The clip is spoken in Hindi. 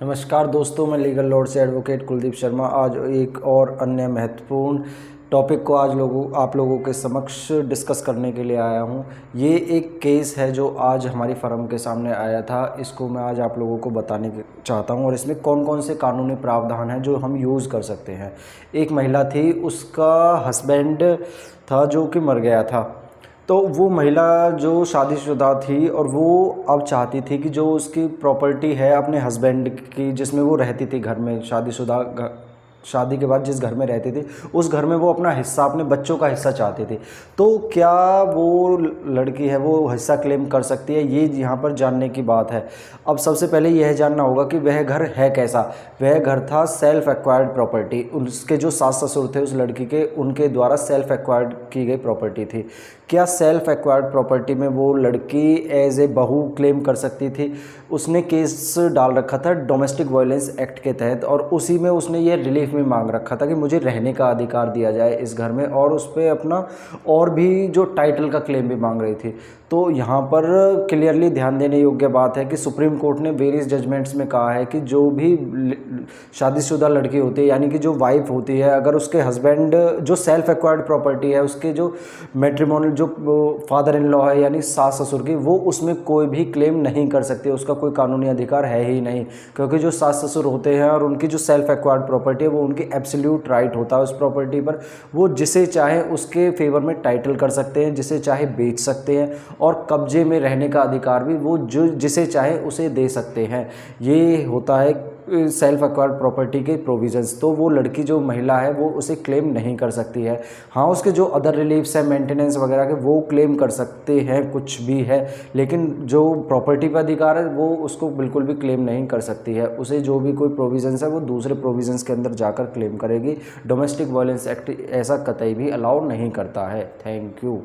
नमस्कार दोस्तों, मैं लीगल लॉ से एडवोकेट कुलदीप शर्मा आज एक और अन्य महत्वपूर्ण टॉपिक को आप लोगों के समक्ष डिस्कस करने के लिए आया हूं। ये एक केस है जो आज हमारी फर्म के सामने आया था। इसको मैं आज आप लोगों को बताने चाहता हूं और इसमें कौन कौन से कानूनी प्रावधान हैं जो हम यूज़ कर सकते हैं। एक महिला थी, उसका हस्बैंड था जो कि मर गया था। तो वो महिला जो शादीशुदा थी और वो अब चाहती थी कि जो उसकी प्रॉपर्टी है अपने हस्बैंड की, जिसमें वो रहती थी घर में, शादी के बाद जिस घर में रहती थी उस घर में वो अपना हिस्सा, अपने बच्चों का हिस्सा चाहती थी। तो क्या वो लड़की है वो हिस्सा क्लेम कर सकती है, ये यहाँ पर जानने की बात है। अब सबसे पहले यह जानना होगा कि वह घर है कैसा। वह घर था सेल्फ एक्वायर्ड प्रॉपर्टी। उसके जो सास ससुर थे उस लड़की के, उनके द्वारा सेल्फ एक्वायर्ड की गई प्रॉपर्टी थी। क्या सेल्फ एक्वायर्ड प्रॉपर्टी में वो लड़की एज ए बहू क्लेम कर सकती थी? उसने केस डाल रखा था डोमेस्टिक वायलेंस एक्ट के तहत और उसी में उसने ये रिलीफ में मांग रखा था कि मुझे रहने का अधिकार दिया जाए इस घर में, और उस पर अपना और भी जो टाइटल का क्लेम भी मांग रही थी। तो यहाँ पर क्लियरली ध्यान देने योग्य बात है कि सुप्रीम कोर्ट ने वेरियस जजमेंट्स में कहा है कि जो भी शादीशुदा लड़की होती है, यानी कि जो वाइफ होती है, अगर उसके हस्बैंड जो सेल्फ एक्वायर्ड प्रॉपर्टी है, उसके जो मैट्रिमोनियल जो फादर इन लॉ है यानी सास ससुर की, वो उसमें कोई भी क्लेम नहीं कर सकती। उसका कोई कानूनी अधिकार है ही नहीं, क्योंकि जो सास ससुर होते हैं और उनकी जो सेल्फ एक्वायर्ड प्रॉपर्टी है वो उनकी एब्सोल्यूट राइट होता है उस प्रॉपर्टी पर। वो जिसे चाहे उसके फेवर में टाइटल कर सकते हैं, जिसे चाहे बेच सकते हैं, और कब्जे में रहने का अधिकार भी वो जो जिसे चाहे उसे दे सकते हैं। ये होता है सेल्फ एक्वायर्ड प्रॉपर्टी के प्रोविजंस। तो वो लड़की जो महिला है वो उसे क्लेम नहीं कर सकती है। हाँ, उसके जो अदर रिलीफ्स हैं मेंटेनेंस वगैरह के, वो क्लेम कर सकते हैं, कुछ भी है, लेकिन जो प्रॉपर्टी पर अधिकार है वो उसको बिल्कुल भी क्लेम नहीं कर सकती है। उसे जो भी कोई प्रोविजंस है वो दूसरे प्रोविजंस के अंदर जाकर क्लेम करेगी। डोमेस्टिक वायलेंस एक्ट ऐसा कतई भी अलाउ नहीं करता है। Thank you.